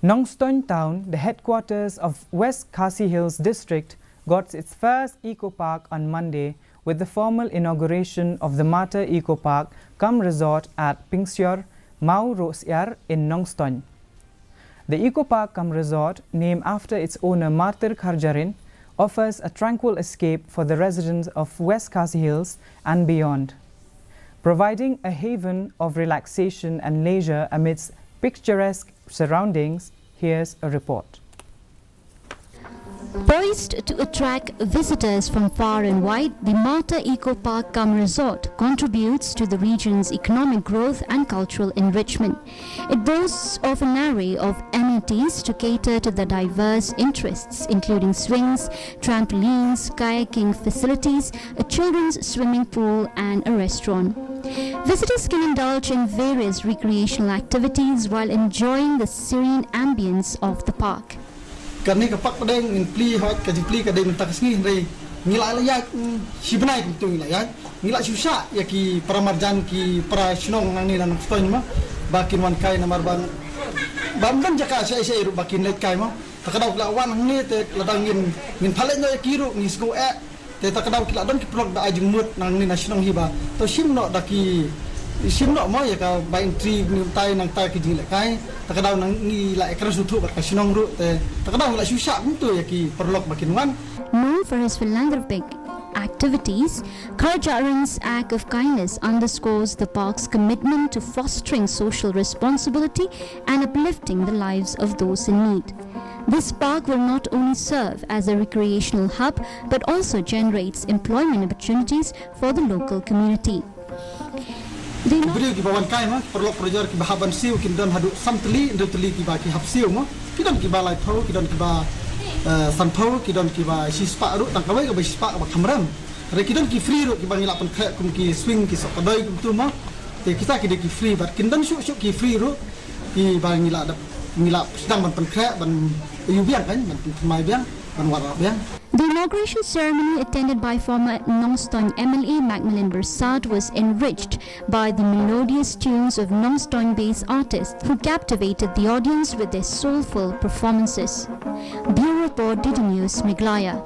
Nongstoin town, the headquarters of West Khasi Hills district, got its first eco-park on Monday with the formal inauguration of the Mata Eco Park-Cum-Resort at Pingsior, Mau Rosiar in Nongstoin. The Eco Park-Cum-Resort, named after its owner Martir Kharjarin, offers a tranquil escape for the residents of West Khasi Hills and beyond, providing a haven of relaxation and leisure amidst picturesque surroundings. Here's a report. Poised to attract visitors from far and wide, the Mata Eco Park-Cum-Resort contributes to the region's economic growth and cultural enrichment. It boasts of an array of amenities to cater to the diverse interests, including swings, trampolines, kayaking facilities, a children's swimming pool, and a restaurant. Visitors can indulge in various recreational activities while enjoying the serene ambience of the park. Karena kepak pedeng min pli hot ka pli ka deng tak sni re ngila ya sibnai tu ngila ya ngila susah ya ki paramarjan ki para snong nang ni nang stoin ma bakin wan kai namar ban ban jaka sai ru bakin let kai ma takadaw la wan ni te ladangin min phale no ki ru ni sko e te takadaw ki la don ki plok da ajung mut nang ni nasionong hiba to simno da ki simno mo ya ka bain tri ni tai nang tai ki jing le kai takadaw nang ni la ekra sutu ba kasinong ru te takadaw la susah tu ya ki perlok bakin wan. Known for his philanthropic activities, Kharjarin's act of kindness underscores the park's commitment to fostering social responsibility and uplifting the lives of those in need. This park will not only serve as a recreational hub but also generates employment opportunities for the local community. Beliau ki bawan kai ma perlu projer ki bahaban siu ki don hadu samtli ndo tli ki ba ki hap siu mo ki don ki ba lai phau ki don ki ba san phau ki don ki ba sispa ru tang kawai ka ba sispa ka ba khamram re ki don ki free ru ki ba ngila pen khe kum ki swing ki sok kadoi kum tu mo te kita ki de ki free bat kin don su ki free ru ki ba ngila sedang ban pen khe ban yu biang kan ban mai biang ban wara biang. The inauguration ceremony, attended by former Nongstoin MLA Macmillan Bersad, was enriched by the melodious tunes of Nongstoin-based artists who captivated the audience with their soulful performances. Bureau Report, DD News, Meghalaya.